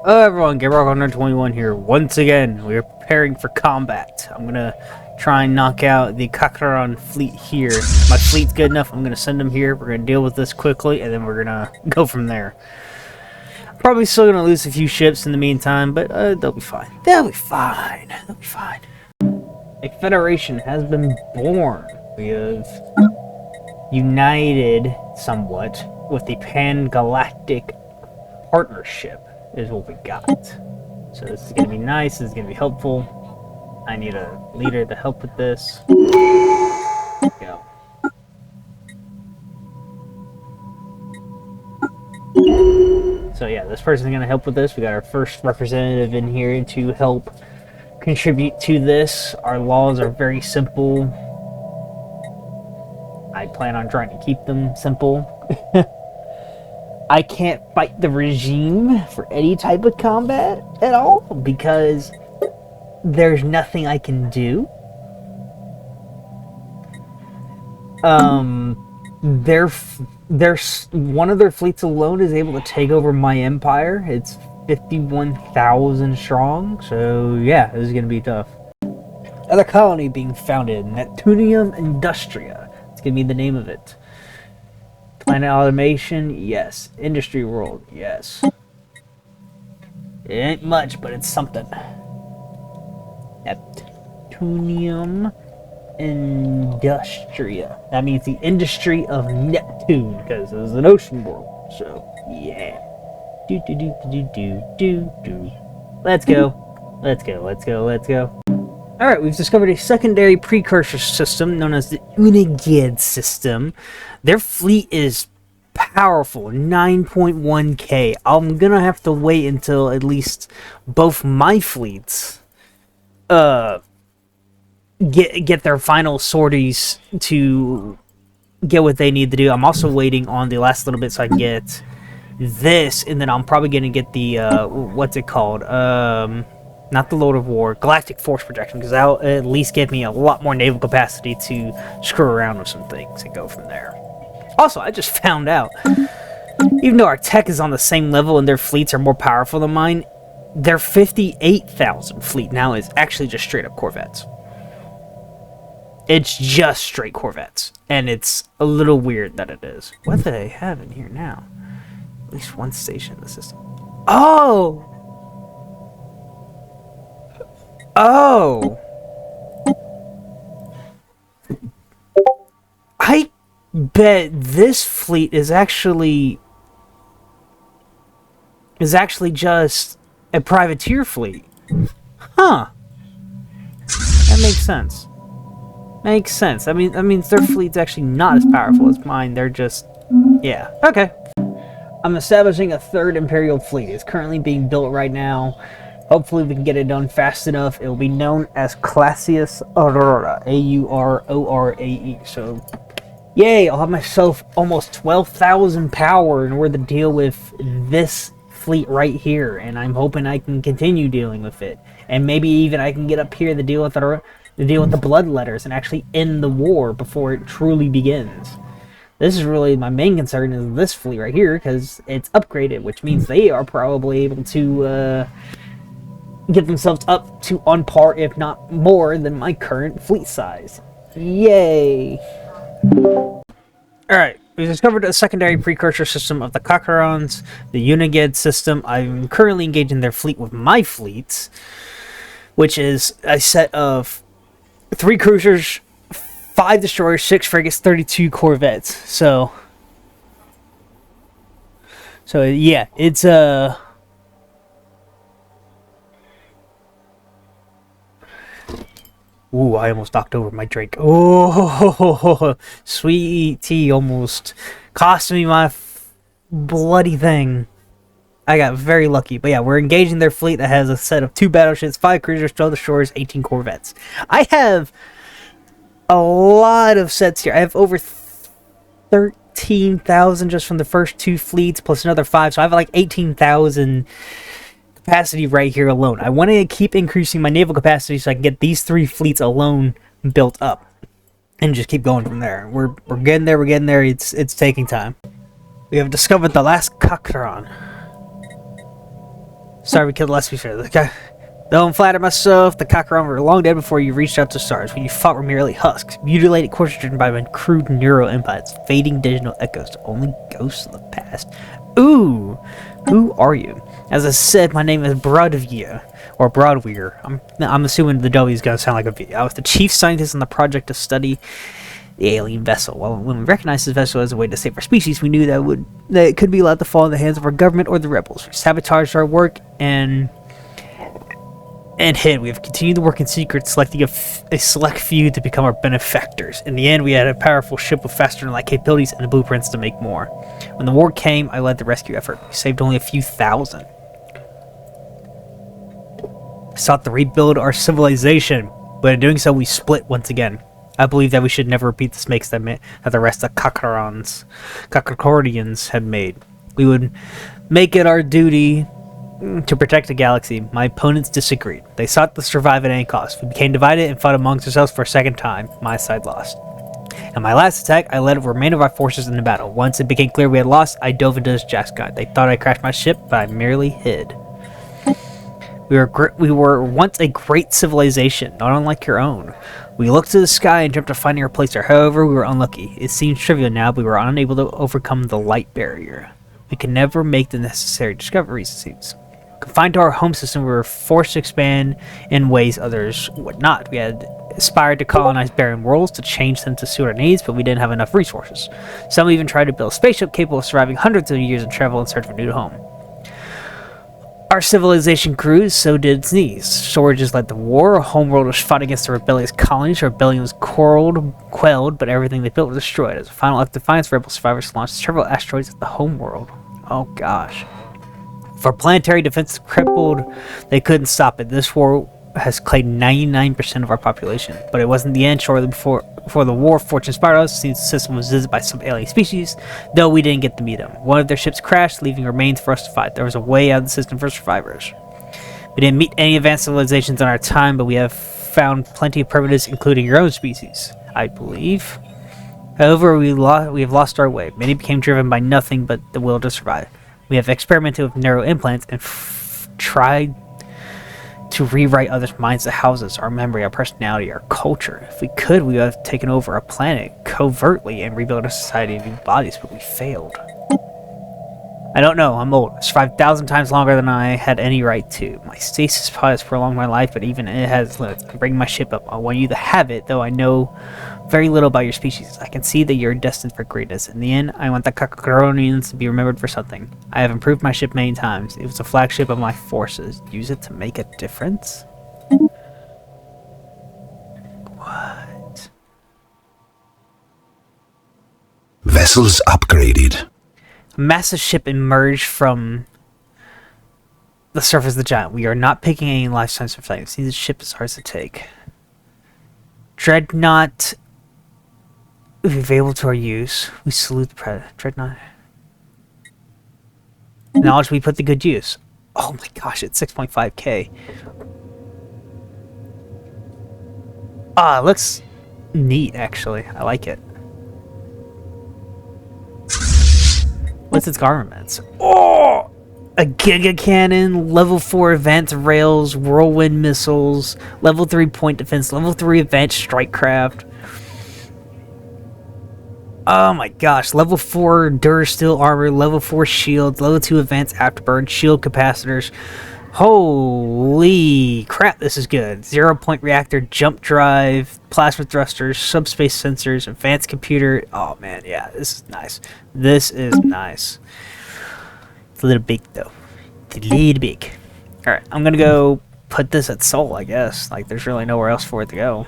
Hello everyone, GameRock121 here. Once again, we are preparing for combat. I'm gonna try and knock out the Kakaron fleet here. My fleet's good enough, I'm gonna send them here. We're gonna deal with this quickly, and then we're gonna go from there. Probably still gonna lose a few ships in the meantime, but they'll be fine. They'll be fine. They'll be fine. A federation has been born. We have united somewhat with the Pan-Galactic Partnership is what we got. So this is gonna be nice, this is gonna be helpful. I need a leader to help with this. Go. So yeah, this person's gonna help with this. We got our first representative in here to help contribute to this. Our laws are very simple. I plan on trying to keep them simple. I can't fight the regime for any type of combat at all because there's nothing I can do. There's one of their fleets alone is able to take over my empire. It's 51,000 strong, so yeah, this is gonna be tough. Another colony being founded, Neptunium Industria. It's gonna be the name of it. Planet automation, yes. Industry world, yes. It ain't much, but it's something. Neptunium Industria. That means the industry of Neptune, because it's an ocean world. So, yeah. Let's go. Let's go, let's go, let's go. Alright, we've discovered a secondary precursor system known as the Unigid system. Their fleet is powerful, 9.1k. I'm gonna have to wait until at least both my fleets get their final sorties to get what they need to do. I'm also waiting on the last little bit so I can get this, and then I'm probably gonna get the what's it called? Not the Lord of War, Galactic Force Projection, because that'll at least give me a lot more naval capacity to screw around with some things and go from there. Also, I just found out, even though our tech is on the same level and their fleets are more powerful than mine, their 58,000 fleet now is actually just straight up Corvettes. It's just straight Corvettes, and it's a little weird that it is. What do they have in here now? At least one station in the system. Oh! Oh! I bet this fleet is actually just a privateer fleet. Huh. That makes sense. Makes sense. I mean, that means their fleet's actually not as powerful as mine. They're just... yeah. Okay. I'm establishing a third Imperial fleet. It's currently being built right now. Hopefully we can get it done fast enough. It will be known as Classius Aurora. A-U-R-O-R-A-E. So, yay! I'll have myself almost 12,000 power in order to deal with this fleet right here. And I'm hoping I can continue dealing with it. And maybe even I can get up here to deal with the bloodletters and actually end the war before it truly begins. This is really my main concern is this fleet right here, because it's upgraded, which means they are probably able to get themselves up to on par, if not more, than my current fleet size. Yay! Alright, we discovered a secondary precursor system of the Kakarons, the Unigid system. I'm currently engaging their fleet with my fleets, which is a set of 3 cruisers, 5 destroyers, 6 frigates, 32 corvettes. So yeah, it's ooh, I almost knocked over my drink. Oh, sweet tea almost cost me my bloody thing. I got very lucky. But yeah, we're engaging their fleet that has a set of 2 battleships, 5 cruisers, 12 destroyers, 18 corvettes. I have a lot of sets here. I have over 13,000 just from the first 2 fleets, plus another 5. So I have like 18,000 capacity right here alone. I want to keep increasing my naval capacity so I can get these 3 fleets alone built up and just keep going from there. We're getting there. We're getting there. It's taking time. We have discovered the last Kakaron. Sorry we killed the last species. Okay. Don't flatter myself, the Kakarot were long dead before you reached out to stars. When you fought were merely husks, mutilated corpses driven by crude neural implants, fading digital echoes, only ghosts of the past. Ooh, who are you? As I said, my name is Broadweir, or Broadweir. I'm assuming the W is going to sound like a V. I was the chief scientist on the project to study the alien vessel. Well, when we recognized this vessel as a way to save our species, we knew that it could be allowed to fall in the hands of our government or the rebels. We sabotaged our work and hid. We have continued to work in secret, selecting a select few to become our benefactors. In the end, we had a powerful ship with faster-than-light capabilities and the blueprints to make more. When the war came, I led the rescue effort. We saved only a few thousand. We sought to rebuild our civilization, but in doing so, we split once again. I believe that we should never repeat the mistakes that the rest of Kakarordians had made. We would make it our duty to protect the galaxy. My opponents disagreed. They sought to survive at any cost. We became divided and fought amongst ourselves for a second time. My side lost. In my last attack, I led the remainder of our forces into battle. Once it became clear we had lost, I dove into this Jaskine. They thought I crashed my ship, but I merely hid. We were once a great civilization, not unlike your own. We looked to the sky and dreamt of finding our place there. However, we were unlucky. It seems trivial now, but we were unable to overcome the light barrier. We could never make the necessary discoveries, it seems. Confined to our home system, we were forced to expand in ways others would not. We had aspired to colonize barren worlds to change them to suit our needs, but we didn't have enough resources. Some even tried to build a spaceship capable of surviving hundreds of years and travel in search of a new home. Our civilization grew, so did its needs. Storages led the war, a homeworld was fought against the rebellious colonies, our rebellion was quelled, but everything they built was destroyed. As a final act of defiance, rebel survivors launched several asteroids at the homeworld. Oh gosh. If our planetary defense crippled, they couldn't stop it. This war has claimed 99% of our population, but it wasn't the end. Shortly before the war, fortune inspired us. The system was visited by some alien species, though we didn't get to meet them. One of their ships crashed, leaving remains for us to fight. There was a way out of the system for survivors. We didn't meet any advanced civilizations in our time, but we have found plenty of primitives, including your own species, I believe. However, we have lost our way. Many became driven by nothing but the will to survive. We have experimented with neural implants and tried to rewrite others' minds to house us, our memory, our personality, our culture. If we could, we would have taken over a planet covertly and rebuilt a society of new bodies, but we failed. I don't know, I'm old. I survived 1,000 times longer than I had any right to. My stasis pod has prolonged my life, but even it has limits. I'm bringing my ship up. I want you to have it, though I know very little about your species. I can see that you're destined for greatness. In the end, I want the Kakaronians to be remembered for something. I have improved my ship many times. It was a flagship of my forces. Use it to make a difference? What? Vessels upgraded. A massive ship emerged from the surface of the giant. We are not picking any lifetimes for flight. See, this ship is ours to take. Dreadnought available to our use. We salute the predator. Dreadnought. Knowledge we put to good use. Oh my gosh, it's 6.5k. Ah, it looks neat actually. I like it. What's its armaments? Oh! A Giga Cannon, level 4 advanced rails, whirlwind missiles, level 3 point defense, level 3 advanced strike craft. Oh my gosh, level 4 Durasteel armor, level 4 shields, level 2 advanced afterburn, shield capacitors. Holy crap, this is good. 0-point reactor, jump drive, plasma thrusters, subspace sensors, advanced computer. Oh man, yeah, this is nice. This is nice. It's a little big though. It's a little big. Alright, I'm gonna go put this at Sol, I guess. Like, there's really nowhere else for it to go.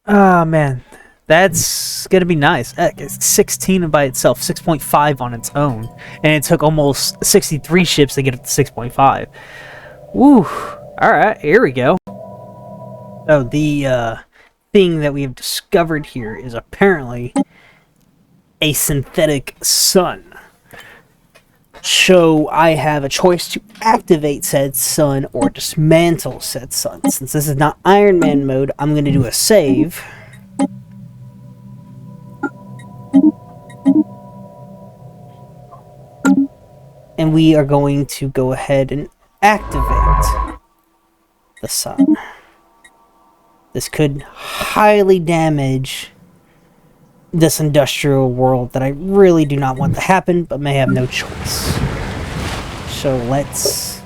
Oh man, that's gonna be nice. It's 16 by itself, 6.5 on its own, and it took almost 63 ships to get up to 6.5. Woo! Alright, here we go. Oh, the thing that we have discovered here is apparently a synthetic sun. So I have a choice to activate said sun or dismantle said sun. Since this is not Iron Man mode, I'm going to do a save. And we are going to go ahead and activate the sun. This could highly damage this industrial world that I really do not want to happen, but may have no choice. So let's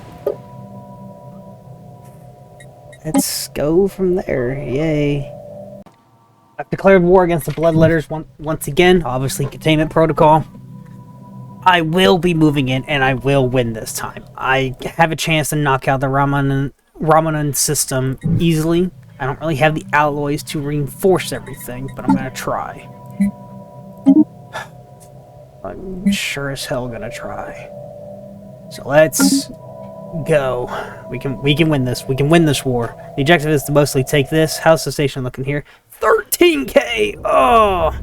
go from there. Yay. I've declared war against the Bloodletters once again. Obviously, containment protocol. I will be moving in, and I will win this time. I have a chance to knock out the Ramanan system easily. I don't really have the alloys to reinforce everything, but I'm going to try. I'm sure as hell going to try. So let's go. We can win this. We can win this war. The objective is to mostly take this. How's the station looking here? 13k! Oh!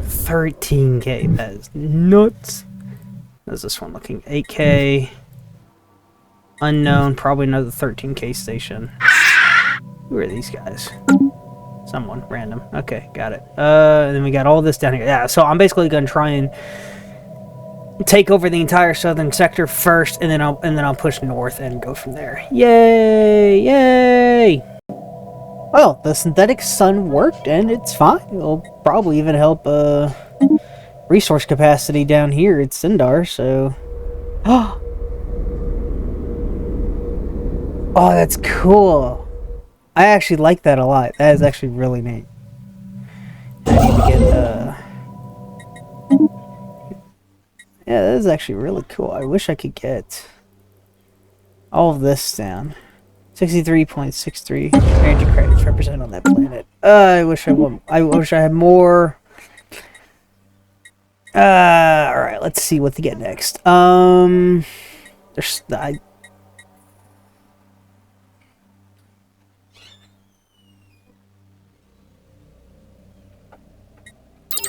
13k. That is nuts. How's this one looking? 8k. Unknown. Probably another 13k station. Who are these guys? Someone random. Okay, got it. And then we got all this down here. Yeah, so I'm basically gonna try and take over the entire southern sector first, and then I'll push north and go from there. Yay! Yay! Well, the synthetic sun worked, and it's fine. It'll probably even help resource capacity down here at Sindar, so... Oh, that's cool. I actually like that a lot. That is actually really neat. I need to get, yeah, that is actually really cool. I wish I could get all of this down. 63.63 energy credits represented on that planet. I wish I had more. Alright, let's see what to get next. There's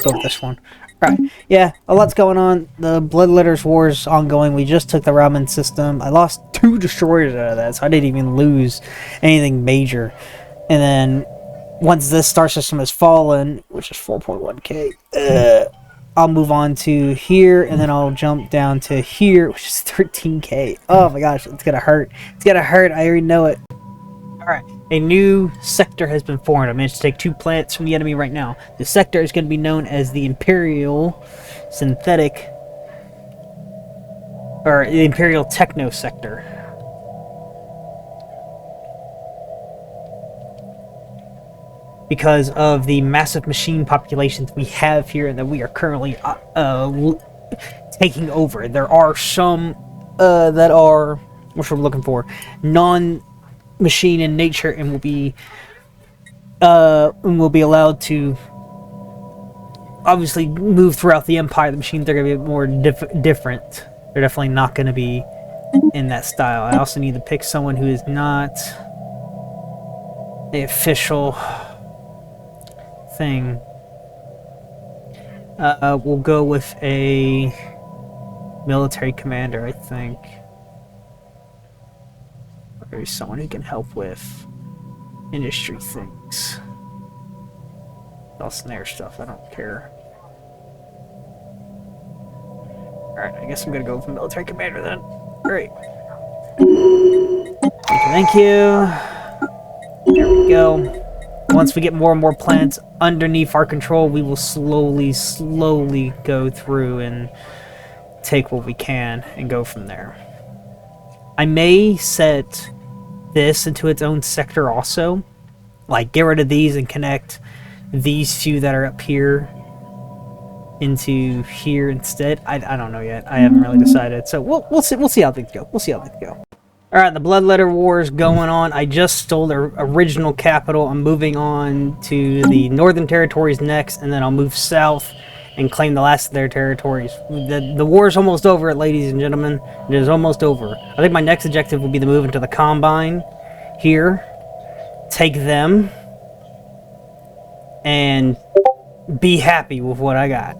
go with this one. Alright, yeah, a lot's going on. The Bloodletters War is ongoing. We just took the Ramen system. I lost 2 destroyers out of that, so I didn't even lose anything major. And then, once this star system has fallen, which is 4.1k, I'll move on to here, and then I'll jump down to here, which is 13k. Oh my gosh, it's gonna hurt. It's gonna hurt, I already know it. Alright, a new sector has been formed. I managed to take 2 planets from the enemy right now. The sector is going to be known as the Imperial Synthetic, or the Imperial Techno Sector. Because of the massive machine populations we have here and that we are currently taking over. There are some that are, what we're looking for, non-machine in nature, and will be allowed to obviously move throughout the Empire. The machines are going to be more different. They're definitely not going to be in that style. I also need to pick someone who is not the official thing. We'll go with a military commander, I think. Or someone who can help with industry things. All snare stuff, I don't care. Alright, I guess I'm gonna go with a military commander then. Great. Thank you. There we go. Once we get more and more planets underneath our control, we will slowly go through and take what we can and go from there. I may set this into its own sector also. Like, get rid of these and connect these few that are up here into here instead. I don't know yet. I haven't really decided. So we'll see how things go. We'll see how things go. Alright, the Bloodletter War is going on. I just stole their original capital. I'm moving on to the Northern Territories next, and then I'll move south and claim the last of their territories. The war is almost over, ladies and gentlemen. It is almost over. I think my next objective will be to move into the Combine here, take them, and be happy with what I got.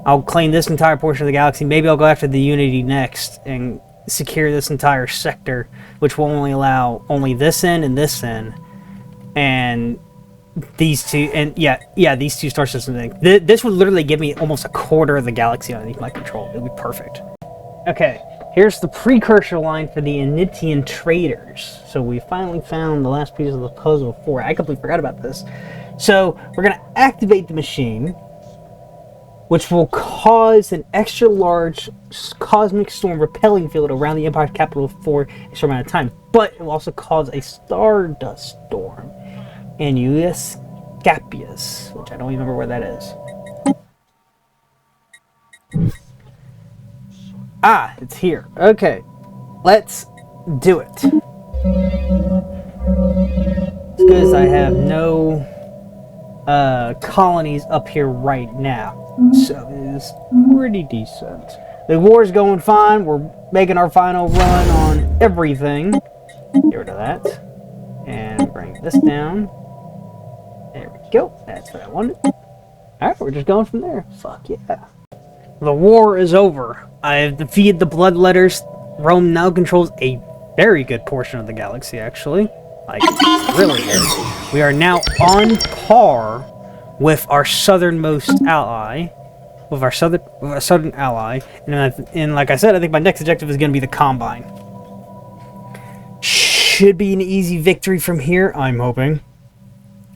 I'll claim this entire portion of the galaxy. Maybe I'll go after the Unity next and secure this entire sector, which will only allow only this in and this in, and these two, and yeah, these two star systems. This would literally give me almost a quarter of the galaxy underneath my control. It would be perfect. Okay, here's the precursor line for the Anitian traders. So we finally found the last piece of the puzzle for it. I completely forgot about this. So we're gonna activate the machine, which will cause an extra large cosmic storm repelling field around the Empire's capital for a short amount of time. But it will also cause a stardust storm in Scapius, which I don't remember where that is. Ah, it's here. Okay, let's do it. It's because I have no colonies up here right now, so it is pretty decent. The war's going fine. We're making our final run on everything. Get rid of that and bring this down. There we go. That's what I wanted. Alright, we're just going from there. Fuck yeah. The war is over. I have defeated the Bloodletters. Rome now controls a very good portion of the galaxy, actually. Like, really good. We are now on par with our southernmost ally. With our southern ally. And like I said, I think my next objective is going to be the Combine. Should be an easy victory from here, I'm hoping.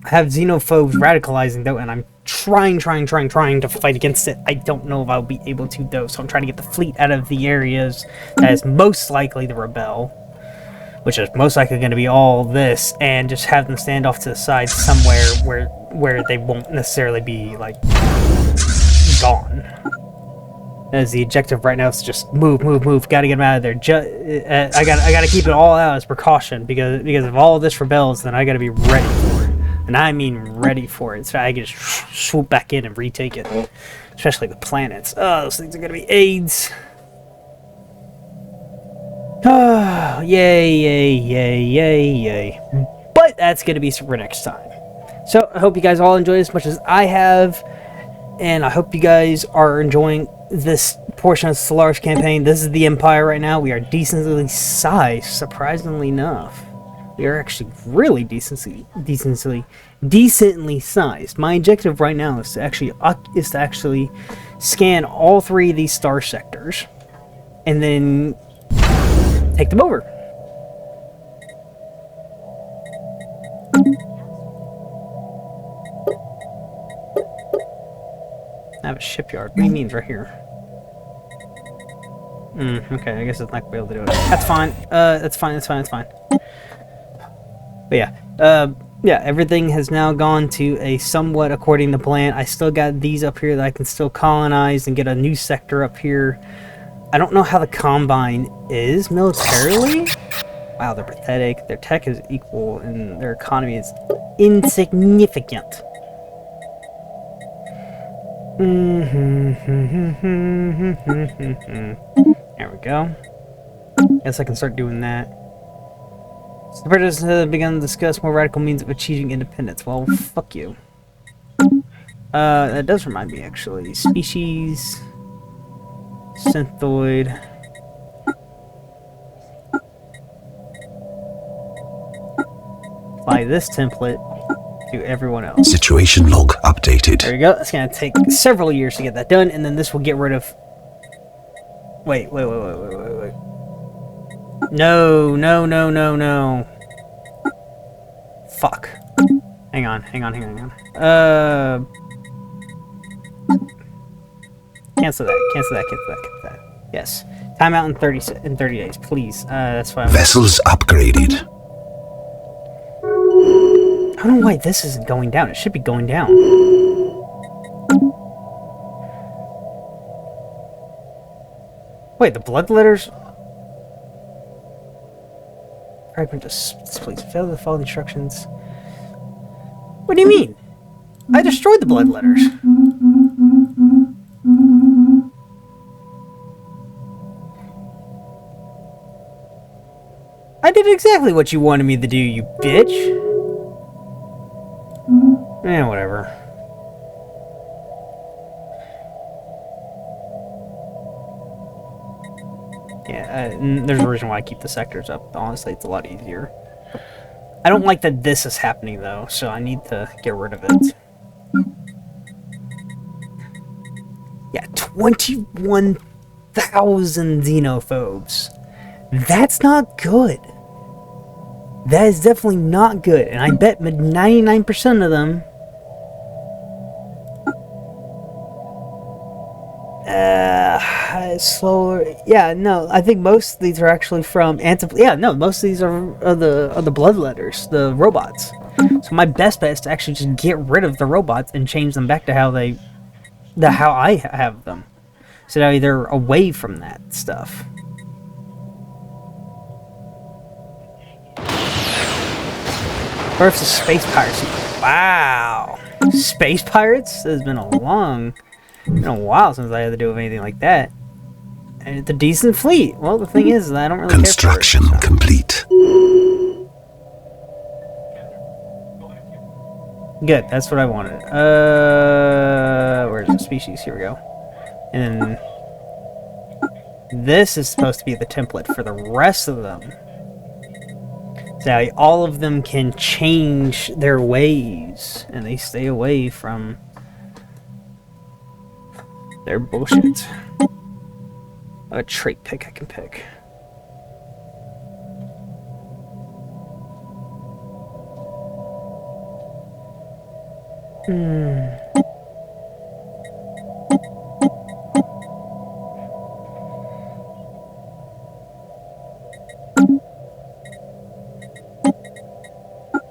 I have xenophobes radicalizing, though, and I'm trying to fight against it. I don't know if I'll be able to, though, so I'm trying to get the fleet out of the areas that is most likely to rebel, which is most likely going to be all this, and just have them stand off to the side somewhere where they won't necessarily be, like, gone. As the objective right now is just move. Gotta get them out of there. I gotta keep it all out as precaution, because if all of this rebels, then I gotta be ready for it. And I mean ready for it, so I can just swoop back in and retake it. Especially the planets. Oh, those things are gonna be AIDS. Oh, yay. But that's gonna be for next time. So, I hope you guys all enjoy as much as I have. And I hope you guys are enjoying this portion of the Stellaris campaign. This is the Empire right now. We are decently sized, surprisingly enough. We are actually really decently sized. My objective right now is to actually scan all 3 of these star sectors and then take them over. I have a shipyard. What do you mean right here? Okay, I guess it's not going to be able to do it. That's fine. That's fine. But yeah, everything has now gone to a somewhat according to plan. I still got these up here that I can still colonize and get a new sector up here. I don't know how the Combine is militarily. Wow, they're pathetic. Their tech is equal and their economy is insignificant. There we go. Guess I can start doing that. Separatists have begun to discuss more radical means of achieving independence. Well, fuck you. That does remind me, actually. Species... Synthoid... Apply this template to everyone else. Situation log updated. There we go. It's gonna take several years to get that done, and then this will get rid of... Wait. No. Fuck. Hang on. Cancel that. Yes. Timeout in 30 days, please. That's fine. Vessels upgraded. I don't know why this isn't going down. It should be going down. Wait, the Bloodletters... Fragment displays. Fail to follow the instructions. What do you mean? I destroyed the Bloodletters. I did exactly what you wanted me to do, you bitch. Whatever. Yeah, there's a reason why I keep the sectors up. Honestly, it's a lot easier. I don't like that this is happening, though, so I need to get rid of it. Yeah, 21,000 xenophobes. That's not good. That is definitely not good. And I bet 99% of them... slower. Yeah, no, I think most of these are actually from most of these are the bloodletters, the robots. So my best bet is to actually just get rid of the robots and change them back to how I have them. So now they're away from that stuff. Or if the space pirates. Wow, space pirates. It's been a while since I had to do anything like that. And it's a decent fleet. Well, the thing is, I don't really Construction care for it, so. complete. Good, that's what I wanted. Where's the species? Here we go. And this is supposed to be the template for the rest of them. So all of them can change their ways, and they stay away from their bullshit. A trait pick I can pick.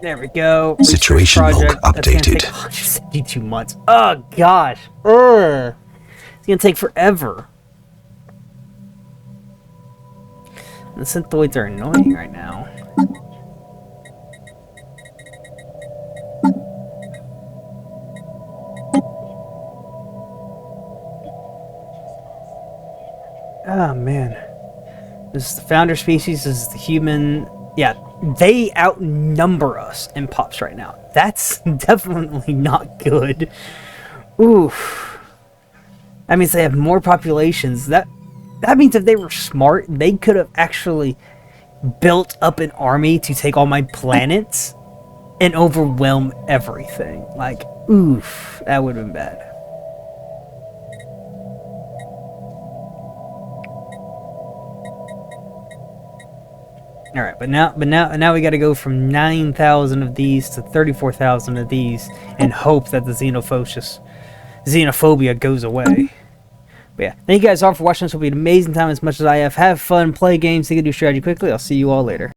There we go. Situation log updated. Take 172 months. Oh gosh. Ugh. It's gonna take forever. The synthoids are annoying right now. Oh man. This is the founder species, this is the human. Yeah, they outnumber us in pops right now. That's definitely not good. Oof. That means they have more populations. That means if they were smart, they could have actually built up an army to take all my planets and overwhelm everything. Like, oof, that would have been bad. All right, but now we got to go from 9,000 of these to 34,000 of these, and hope that the xenophobia goes away. But yeah, thank you guys all for watching. This will be an amazing time as much as I have. Have fun, play games, think and do strategy quickly. I'll see you all later.